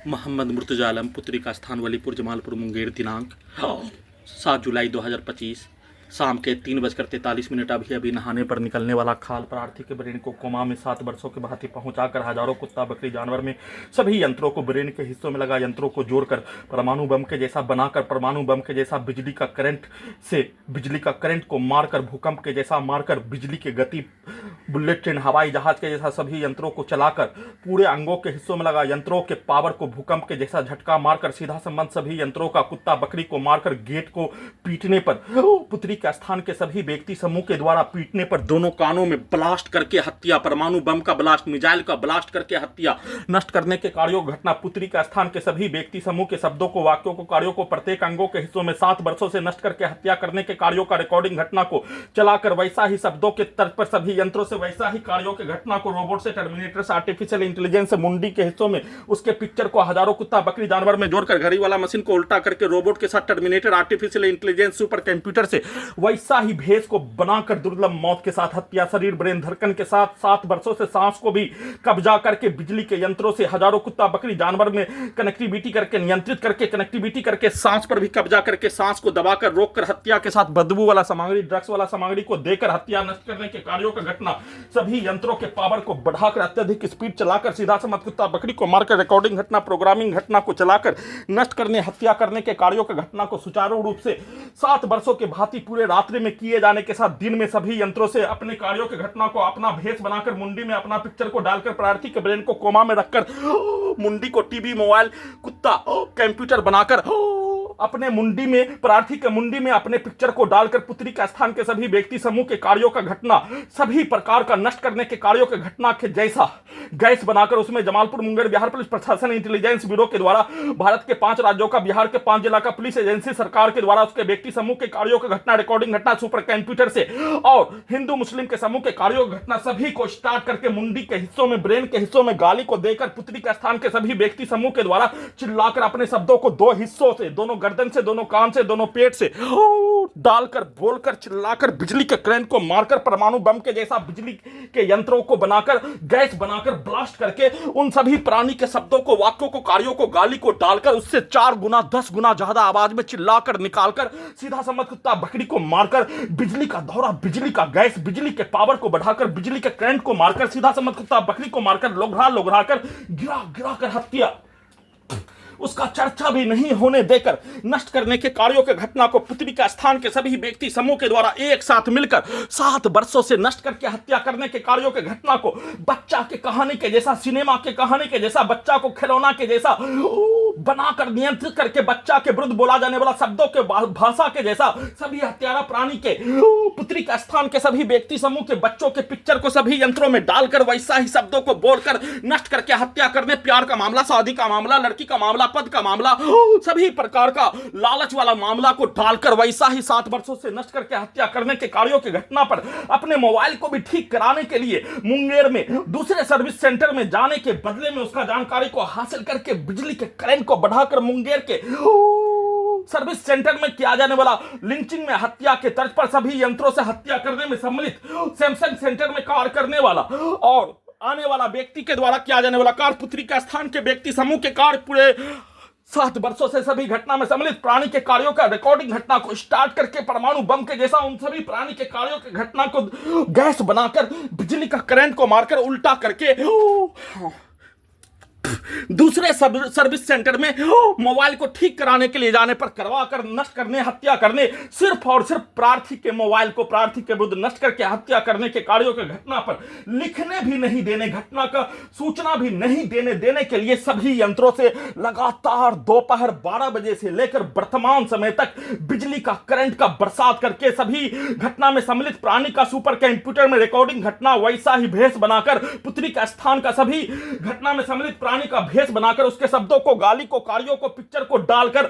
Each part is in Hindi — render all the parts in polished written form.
मोहम्मद मुर्तजा आलम, पुत्री का स्थान वलीपुर जमालपुर मुंगेर, दिनांक 7 जुलाई 2025 शाम के 3:43 अभी नहाने पर निकलने वाला खाल प्रार्थी के ब्रेन को कोमा में 7 वर्षों के भांति पहुंचाकर हजारों कुत्ता बकरी जानवर में सभी यंत्रों को ब्रेन के हिस्सों में लगा यंत्रों को जोड़कर परमाणु बम के जैसा बनाकर परमाणु बम के जैसा बिजली का करंट को मारकर भूकंप के जैसा मारकर बिजली की गति बुलेट ट्रेन हवाई जहाज के जैसा सभी यंत्रों को चलाकर पूरे अंगों के हिस्सों में लगा यंत्रों के पावर को भूकंप के जैसा झटका मारकर सीधा संबंध सभी यंत्रों का कुत्ता बकरी को मारकर गेट को पीटने पर पुत्री के स्थान के सभी व्यक्ति समूह के द्वारा पीटने पर दोनों कानों में ब्लास्ट करके हत्या, परमाणु बम का ब्लास्ट, मिसाइल का ब्लास्ट करके हत्या, नष्ट करने के कार्यों घटना पुत्री के स्थान के सभी व्यक्ति समूह के शब्दों को वाक्यों को कार्यों को प्रत्येक अंगों के हिस्सों में 7 वर्षों से नष्ट करके हत्या करने के कार्यों का रिकॉर्डिंग घटना को चलाकर वैसा ही शब्दों के तर्ज पर सभी यंत्रों से वैसा ही कार्यों के घटना को रोबोट से टर्मिनेटर से आर्टिफिशियल इंटेलिजेंस से मुंडी के हिस्सों में उसके पिक्चर को हजारों कुत्ता बकरी जानवर में जोड़कर घड़ी वाला मशीन को उल्टा करके रोबोट के साथ terminator artificial intelligence super computer से वैसा ही भेष को बनाकर दुर्लभ मौत के साथ हत्या, शरीर ब्रेन धड़कन के साथ 7 वर्षों से सांस को भी कब्जा करके बिजली के यंत्रों से हजारों कुत्ता बकरी जानवर में कनेक्टिविटी करके नियंत्रित करके कनेक्टिविटी करके सांस पर भी कब्जा करके सांस को दबाकर रोककर हत्या के साथ बदबू वाला सामग्री ड्रग्स वाला सामग्री को देकर हत्या नष्ट करने के कार्यों का घटना सभी यंत्रों के पावर को बढ़ाकर अत्यधिक स्पीड चलाकर सीधा समझ कुत्ता बकरी को मारकर रिकॉर्डिंग घटना प्रोग्रामिंग घटना को चलाकर नष्ट करने हत्या करने के कार्यों का घटना को सुचारू रूप से 7 वर्षों के भांति पूरे रात्रि में किए जाने के साथ दिन में सभी यंत्रों से अपने कार्यों की घटना को अपना भेष बनाकर मुंडी में अपना पिक्चर को डालकर प्रार्थी के ब्रेन को कोमा में रखकर मुंडी को टीवी मोबाइल कुत्ता कंप्यूटर बनाकर अपने मुंडी में प्रार्थी के मुंडी में अपने पिक्चर को डालकर पुत्री का स्थान के सभी व्यक्ति समूह के कार्यों का घटना सभी प्रकार का नष्ट करने के कार्यों के घटना के जैसा गैस बनाकर उसमें जमालपुर मुंगेर बिहार पुलिस प्रशासन इंटेलिजेंस ब्यूरो के द्वारा भारत के 5 राज्यों का बिहार के 5 जिला का पुलिस एजेंसी सरकार के द्वारा उसके व्यक्ति समूह के कार्यों की घटना रिकॉर्डिंग घटना सुपर कंप्यूटर से और हिंदू मुस्लिम के समूह के कार्यों की घटना सभी को स्टार्ट करके मुंडी के हिस्सों में ब्रेन के हिस्सों में गाली को देकर पुत्री का स्थान के सभी व्यक्ति समूह के द्वारा चिल्लाकर अपने शब्दों को 2 हिस्सों से दोनों गर्दन से दोनों कान से दोनों पेट से डालकर बोलकर चिल्लाकर बिजली के करंट को मारकर परमाणु बम के जैसा बिजली के यंत्रों को बनाकर गैस बनाकर ब्लास्ट करके उन सभी प्राणी के शब्दों को वाक्यों को कार्यों को गाली को डालकर उससे 4 गुना 10 गुना ज्यादा आवाज में चिल्लाकर निकालकर सीधा समझ कुत्ता बकरी को मारकर बिजली का दौरा बिजली का गैस बिजली के पावर को बढ़ाकर बिजली के करंट को मारकर सीधा समझ कुत्ता बकरी को मारकर लोघड़ा कर गिरा कर हत्या उसका चर्चा भी नहीं होने देकर नष्ट करने के कार्यों के घटना को पुत्री का स्थान के सभी व्यक्ति समूह के द्वारा एक साथ मिलकर 7 वर्षों से नष्ट करके हत्या करने के कार्यों के घटना को बच्चा के कहानी के जैसा सिनेमा के कहानी के जैसा बच्चा को खिलौना के जैसा बनाकर नियंत्रित करके बच्चा के विरुद्ध बोला जाने वाला शब्दों के भाषा के जैसा सभी हत्यारा प्राणी के पुत्री का स्थान के सभी व्यक्ति समूह के बच्चों के पिक्चर को सभी यंत्रों में डालकर वैसा ही शब्दों को बोलकर नष्ट करके हत्या करने प्यार का मामला शादी का मामला लड़की का मामला पद का मामला सभी प्रकार का लालच वाला मामला को डालकर वैसा ही 7 वर्षों से नष्ट करके हत्या करने के कार्यों की घटना पर अपने मोबाइल को भी ठीक कराने के लिए मुंगेर में दूसरे सर्विस सेंटर में जाने के बदले में उसका जानकारी को हासिल करके बिजली के करंट को बढ़ाकर मुंगेर के सर्विस सेंटर में किया जाने वाला लिंचिंग में हत्या के तर्ज पर सभी यंत्रों से हत्या करने में सम्मिलित सैमसंग सेंटर में कार्य करने वाला और आने वाला व्यक्ति के द्वारा किया जाने वाला कार्य पुत्री का स्थान के व्यक्ति समूह के कार्य पूरे 7 वर्षों से सभी घटना में सम्मिलित प्राणी के कार्यों का रिकॉर्डिंग घटना को स्टार्ट करके परमाणु बम के जैसा उन सभी प्राणी के कार्यों की घटना को गैस बनाकर बिजली का करंट को मारकर उल्टा करके दूसरे सर्विस सेंटर में मोबाइल को ठीक कराने के लिए जाने पर करवा कर नष्ट करने हत्या करने सिर्फ और सिर्फ प्रार्थी के मोबाइल को प्रार्थी के विरुद्ध नष्ट करके हत्या करने के कार्यों की घटना पर लिखने भी नहीं देने घटना का सूचना भी नहीं देने के लिए सभी यंत्रों से लगातार दोपहर 12 बजे से लेकर वर्तमान समय तक बिजली का करंट का बरसात करके सभी घटना में सम्मिलित प्राणी का सुपर कंप्यूटर में रिकॉर्डिंग घटना वैसा ही भेष बनाकर पुत्री का स्थान का सभी घटना में सम्मिलित प्राणी का भेष बनाकर उसके शब्दों को गाली को कार्यों को पिक्चर को डालकर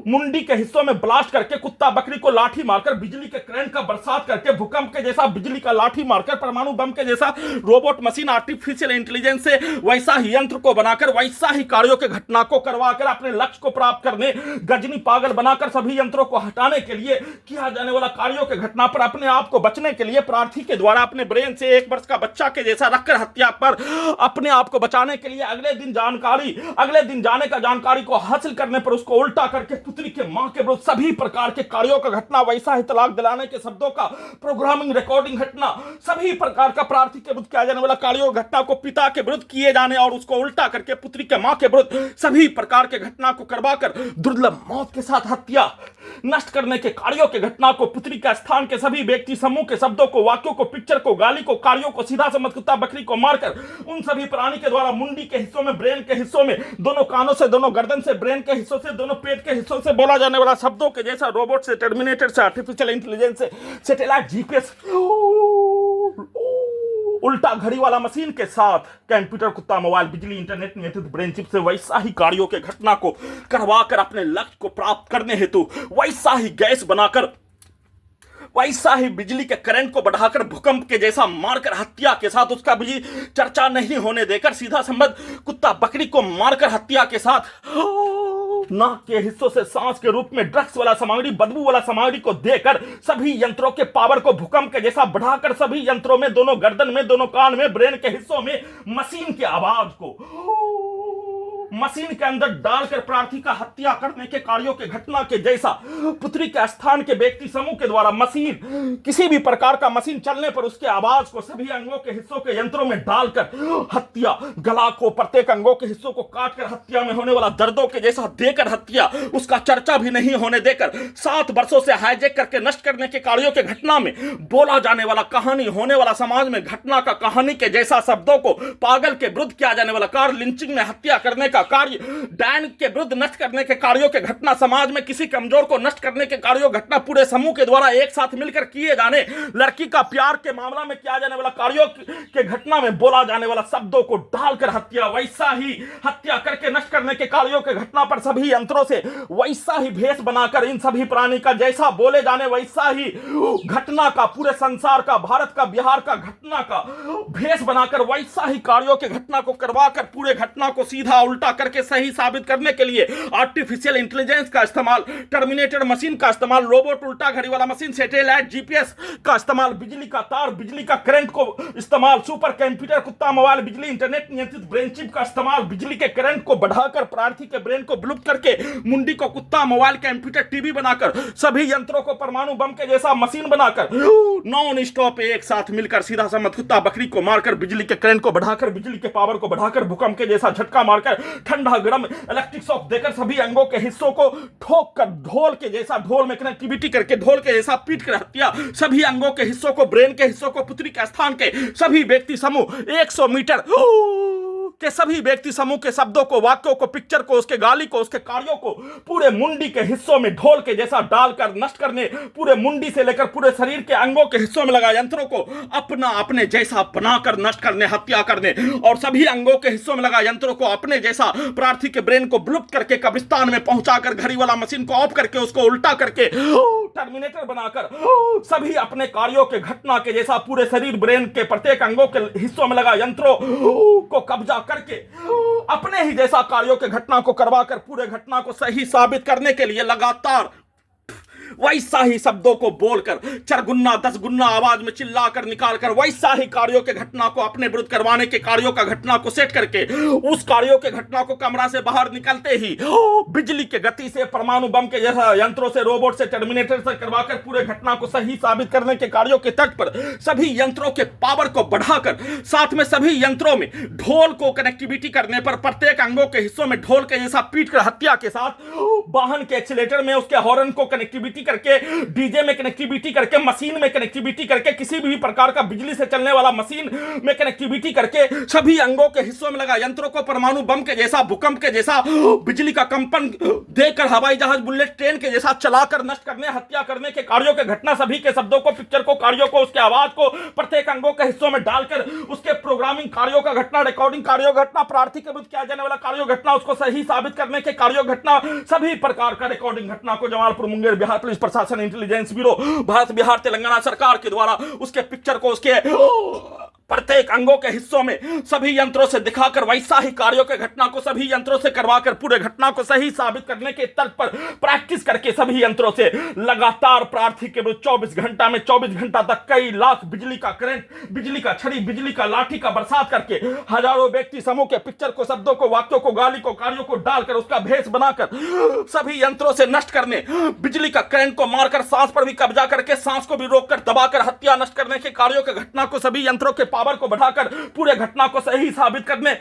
मुंडी के हिस्सों में ब्लास्ट करके कुत्ता बकरी को लाठी मारकर बिजली के करंट का बरसात करके भूकंप के जैसा बिजली का लाठी मारकर परमाणु बम के जैसा रोबोट मशीन आर्टिफिशियल इंटेलिजेंस से वैसा ही यंत्र को बनाकर वैसा ही कार्यों के घटना को करवाकर अपने लक्ष्य को प्राप्त करने गजनी पागल बनाकर सभी यंत्रों को हटाने के लिए किया जाने वाला कार्यों के घटना पर अपने आप को बचने के लिए प्रार्थी के द्वारा अपने ब्रेन से 1 वर्ष का बच्चा के जैसा रखकर हत्या पर अपने आप को बचाने के लिए अगले अगले दिन जाने का जानकारी को हासिल करने पर उसको उल्टा करके पुत्री के मां के विरुद्ध सभी प्रकार के कार्यों का घटना, वैसा ही तलाक दिलाने के शब्दों का प्रोग्रामिंग रिकॉर्डिंग घटना, सभी प्रकार का प्रार्थी के विरुद्ध किया जाने वाला कार्यों घटना को पिता के विरुद्ध किए जाने और उसको उल्टा करके पुत्री के मां के विरुद्ध सभी प्रकार के घटना को करवाकर दुर्लभ मौत के साथ हत्या नष्ट करने के कार्यों के घटना को, पुत्री का स्थान के सभी व्यक्ति समूह के शब्दों को, वाक्यों को, पिक्चर को, गाली को, कार्यों को सीधा समझ कुत्ता बकरी को मारकर उन सभी प्राणी के द्वारा मुंडी के हिस्सों में, ब्रेन के हिस्सों में, दोनों कानों से, दोनों गर्दन से, ब्रेन के हिस्सों से, दोनों पेट के हिस्सों से बोला जाने वाला शब्दों के जैसा रोबोट से, टर्मिनेटर से, आर्टिफिशियल इंटेलिजेंस से, सैटेलाइट जीपीएस, उल्टा घड़ी वाला मशीन के साथ कंप्यूटर, कुत्ता, मोबाइल, बिजली, इंटरनेट नियंत्रित ब्रेन चिप से वैसा ही कार्यों के घटना को करवाकर अपने लक्ष्य को प्राप्त करने हेतु वैसा ही गैस बनाकर, वैसा ही बिजली के करंट को बढ़ाकर भूकंप के जैसा मारकर हत्या के साथ उसका भी चर्चा नहीं होने देकर सीधा संबंध कुत्ता बकरी को मारकर हत्या के साथ नाक के हिस्सों से सांस के रूप में ड्रग्स वाला सामग्री, बदबू वाला सामग्री को देकर सभी यंत्रों के पावर को भूकंप के जैसा बढ़ाकर सभी यंत्रों में, दोनों गर्दन में, दोनों कान में, ब्रेन के हिस्सों में मशीन की आवाज को मशीन के अंदर डालकर प्रार्थी का हत्या करने के कार्यों के घटना के जैसा पुत्री के स्थान के व्यक्ति समूह के द्वारा मशीन, किसी भी प्रकार का मशीन चलने पर उसके आवाज को सभी अंगों के हिस्सों के यंत्रों में डालकर हत्या, गला को, प्रत्येक अंगों के हिस्सों को काटकर हत्या में होने वाला दर्दों के जैसा देकर हत्या, उसका चर्चा भी नहीं होने देकर 7 वर्षों से हाईजैक करके नष्ट करने के कार्यों के घटना में बोला जाने वाला कहानी, होने वाला समाज में घटना का कहानी के जैसा शब्दों को पागल के विरुद्ध किया जाने वाला कार्य, लिंचिंग में हत्या करने का कार्य, डैन के विरुद्ध नष्ट करने के कार्यों के घटना, समाज में किसी कमजोर को नष्ट करने के कार्यों घटना, पूरे समूह के द्वारा एक साथ मिलकर किए जाने, लड़की का प्यार के मामला में किया जाने वाला कार्यों के घटना में बोला जाने वाला शब्दों को डालकर हत्या, वैसा ही हत्या करके नष्ट करने के कार्यों के घटना पर सभी यंत्रों से वैसा ही भेष बनाकर इन सभी प्राणी का जैसा बोले जाने वैसा ही घटना का, पूरे संसार का, भारत का, बिहार का घटना का भेष बनाकर वैसा ही कार्यों के घटना को करवाकर पूरे घटना को सीधा उल्टा करके सही साबित करने के लिए आर्टिफिशियल इंटेलिजेंस का इस्तेमाल, टर्मिनेटर मशीन का इस्तेमाल, रोबोट, उल्टा घड़ी वाला मशीन, सैटेलाइट जीपीएस का इस्तेमाल, बिजली का तार, बिजली का करंट को इस्तेमाल, सुपर कंप्यूटर, कुत्ता, मोबाइल, बिजली, इंटरनेट नियंत्रित ब्रेन चिप का इस्तेमाल, बिजली के करंट को बढ़ाकर प्रार्थी के ब्रेन को विलुप्त करके मुंडी को कुत्ता, मोबाइल, कंप्यूटर, टीवी बनाकर सभी यंत्रों को परमाणु बम के जैसा मशीन बनाकर नॉन स्टॉप एक साथ मिलकर सीधा समझ कुत्ता बकरी को मारकर, बिजली के करंट को बढ़ाकर, बिजली के पावर को बढ़ाकर, भूकंप के जैसा झटका मारकर, ठंडा गरम इलेक्ट्रिक शॉक देकर सभी अंगों के हिस्सों को ठोक कर ढोल के जैसा, ढोल में कनेक्टिविटी करके ढोल के जैसा पीट कर हत्या, सभी अंगों के हिस्सों को, ब्रेन के हिस्सों को, पुत्री के स्थान के सभी व्यक्ति समूह 100 मीटर के सभी व्यक्ति समूह के शब्दों को, वाक्यों को, पिक्चर को, उसके गाली को, उसके कार्यों को पूरे मुंडी के हिस्सों में ढोल के जैसा डालकर नष्ट करने, पूरे मुंडी से लेकर पूरे शरीर के अंगों के हिस्सों में लगा यंत्रों को अपना अपने जैसा बनाकर नष्ट करने, हत्या करने और सभी अंगों के हिस्सों में लगा यंत्रों को अपने जैसा प्रार्थी के ब्रेन को विलुप्त करके कब्रिस्तान में पहुंचाकर घड़ी वाला मशीन को ऑफ करके उसको उल्टा करके टर्मिनेटर बनाकर सभी अपने कार्यों के घटना के जैसा पूरे शरीर, ब्रेन के प्रत्येक अंगों के हिस्सों में लगा यंत्रों को कब्जा करके अपने ही जैसा कार्यों के घटना को करवाकर पूरे घटना को सही साबित करने के लिए लगातार वैसा ही शब्दों को बोलकर 4 गुना 10 गुना आवाज में चिल्लाकर निकालकर वैसा ही कार्यों के घटना को अपने विरुद्ध करवाने के कार्यों का घटना को सेट करके उस कार्यों के घटना को कमरा से बाहर निकलते ही बिजली के गति से, परमाणु बम के जैसा यंत्रों से, रोबोट से, टर्मिनेटर से करवाकर पूरे घटना को सही साबित करने के कार्यों के तट पर सभी यंत्रों के पावर को बढ़ाकर साथ में सभी यंत्रों में ढोल को कनेक्टिविटी करने पर प्रत्येक अंगों के हिस्सों में ढोल के जैसा पीट कर हत्या के साथ वाहन के एक्सीलेटर में उसके हॉर्न को कनेक्टिविटी करके, डीजे में कनेक्टिविटी करके, मशीन में कनेक्टिविटी करके, किसी भी प्रकार का बिजली से चलने वाला मशीन में कनेक्टिविटी करके सभी अंगों के हिस्सों में लगा यंत्रों को परमाणु बम के जैसा, भूकंप के जैसा, बिजली का कंपन देकर हवाई जहाज, बुलेट ट्रेन के जैसा चलाकर नष्ट करने, हत्या करने के कार्यों के घटना, सभी के शब्दों को, पिक्चर को, कार्यों को, उसके आवाज को प्रत्येक अंगों के हिस्सों में डालकर उसके प्रोग्रामिंग कार्यों का घटना, रिकॉर्डिंग कार्यों घटना, प्रार्थी के विरुद्ध किया जाने वाला कार्यों घटना, उसको सही साबित करने के कार्यों घटना, सभी प्रकार का रिकॉर्डिंग घटना को जमालपुर, मुंगेर, बिहार पुलिस प्रशासन, इंटेलिजेंस ब्यूरो, भारत, बिहार, तेलंगाना सरकार के द्वारा उसके पिक्चर को, उसके प्रत्येक अंगों के हिस्सों में सभी यंत्रों से दिखाकर वैसा ही कार्यों के घटना को सभी यंत्रों से करवाकर पूरे घटना को सही साबित करने के तर्क पर प्रैक्टिस करके सभी यंत्रों से लगातार प्रार्थी के विरुद्ध 24 घंटा में 24 घंटा तक कई लाख बिजली का करंट, बिजली का छड़ी, बिजली का लाठी का बरसात करके हजारों व्यक्ति समूह के पिक्चर को, शब्दों को, वाक्यों को, गाली को, कार्यों को डालकर उसका भेष बनाकर सभी यंत्रों से नष्ट करने, बिजली का करंट को मारकर सांस पर भी कब्जा करके सांस को भी रोककर दबाकर हत्या नष्ट करने के कार्यों के घटना को सभी यंत्रों के पावर को बढ़ाकर पूरे घटना को सही साबित करने,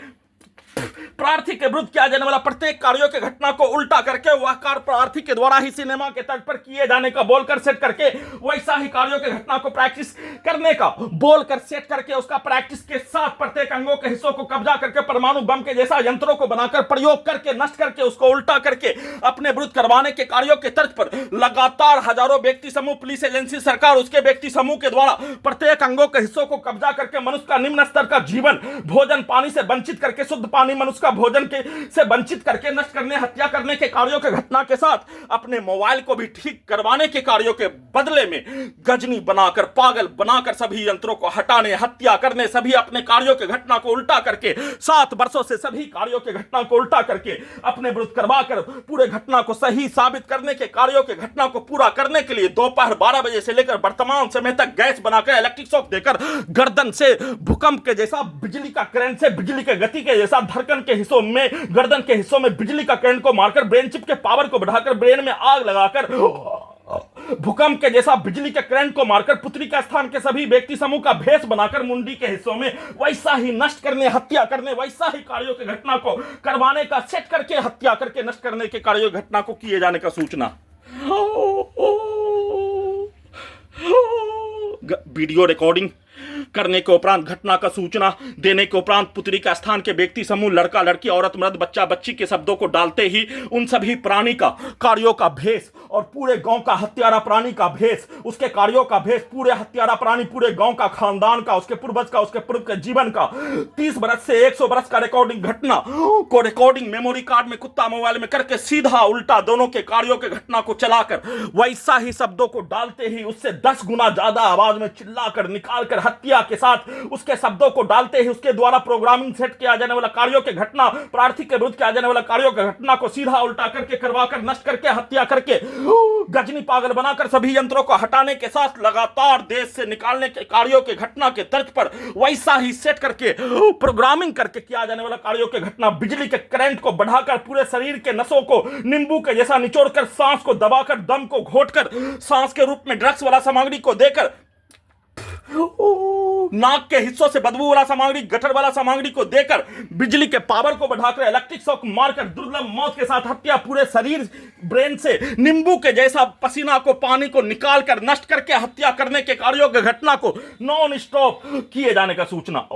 प्रार्थी के विरुद्ध किया जाने वाला प्रत्येक कार्यों के घटना को उल्टा करके वह कार्य प्रार्थी के द्वारा ही सिनेमा के तर्ज पर किए जाने का बोलकर सेट करके वैसा ही कार्यों के घटना को प्रैक्टिस करने का बोलकर सेट करके उसका प्रैक्टिस के साथ प्रत्येक अंगों के हिस्सों को कब्जा करके परमाणु बम के जैसा यंत्रों को बनाकर प्रयोग करके नष्ट करके उसको उल्टा करके अपने विरुद्ध करवाने के कार्यों के तर्ज पर लगातार हजारों व्यक्ति समूह, पुलिस एजेंसी, सरकार, उसके व्यक्ति समूह के द्वारा प्रत्येक अंगों के हिस्सों को कब्जा करके मनुष्य का निम्न स्तर का जीवन, भोजन पानी से वंचित करके, शुद्ध पानी मनुष्य का भोजन के से वंचित करके नष्ट करने, हत्या करने के कार्यों के घटना के साथ अपने मोबाइल को भी ठीक करवाने के कार्यों के बदले में गजनी बनाकर, पागल बनाकर सभी यंत्रों को हटाने, हत्या करने, सभी अपने कार्यों के घटना को उल्टा करके 7 वर्षों से सभी कार्यों के घटना को उल्टा करके अपने विरुद्ध करवाकर पूरे घटना को सही साबित करने के कार्यों के घटना को पूरा करने के लिए दोपहर 12 बजे से लेकर वर्तमान समय तक गैस बनाकर, इलेक्ट्रिक शॉक देकर, गर्दन से भूकंप के जैसा, बिजली का करंट से बिजली के गति के जैसा धड़कन के हिस्सों में, गर्दन के हिस्सों में बिजली का करंट को मारकर, ब्रेन चिप के पावर को बढ़ाकर, ब्रेन में आग लगाकर, भूकंप के जैसा बिजली के करंट को मारकर, पुत्री का स्थान के सभी व्यक्ति समूह का भेष बनाकर मुंडी के हिस्सों में वैसा ही नष्ट करने, हत्या करने, वैसा ही कार्यों के घटना को करवाने का सेट करके हत्या करके नष्ट करने के कार्यों की घटना को किए जाने का सूचना। वीडियो रिकॉर्डिंग करने के उपरांत घटना का सूचना देने के उपरांत पुत्री का स्थान के व्यक्ति समूह, लड़का लड़की, औरत मर्द, बच्चा बच्ची के शब्दों को डालते ही उन सभी प्राणी का कार्यों का भेष और पूरे गांव का हत्यारा प्राणी का भेष, उसके कार्यों का भेष, पूरे हत्यारा प्राणी, पूरे गांव का, खानदान का, उसके पूर्वज का, उसके पूर्व के जीवन का 30 बरस से 100 बरस का रिकॉर्डिंग घटना को रिकॉर्डिंग मेमोरी कार्ड में, कुत्ता मोबाइल में करके सीधा उल्टा दोनों के कार्यों के घटना को चलाकर वैसा ही शब्दों को डालते ही उससे 10 गुना ज्यादा आवाज में चिल्लाकर निकालकर हत्या के साथ उसके शब्दों को डालते ही उसके द्वारा प्रोग्रामिंग सेट किया जाने वाला कार्यों के घटना, प्रार्थी के विरुद्ध किया जाने वाला कार्यों के घटना को सीधा उल्टा करके, करवाकर, नष्ट करके, हत्या करके, गजनी पागल बनाकर सभी यंत्रों को हटाने के साथ लगातार देश से निकालने के कार्यों के घटना के तर्ज पर वैसा ही सेट करके प्रोग्रामिंग करके किया जाने वाला कार्यों के घटना, बिजली के करंट को बढ़ाकर पूरे शरीर के नसों को नींबू के जैसा निचोड़कर, सांस को दबाकर, दम को घोटकर, सांस के रूप में ड्रग्स वाला सामग्री को देकर, नाक के हिस्सों से बदबू वाला सामग्री, गटर वाला सामग्री को देकर, बिजली के पावर को बढ़ाकर, इलेक्ट्रिक शॉक मारकर, दुर्लभ मौत के साथ हत्या, पूरे शरीर, ब्रेन से नींबू के जैसा पसीना को, पानी को निकालकर नष्ट करके हत्या करने के कार्यों की घटना को नॉन स्टॉप किए जाने का सूचना।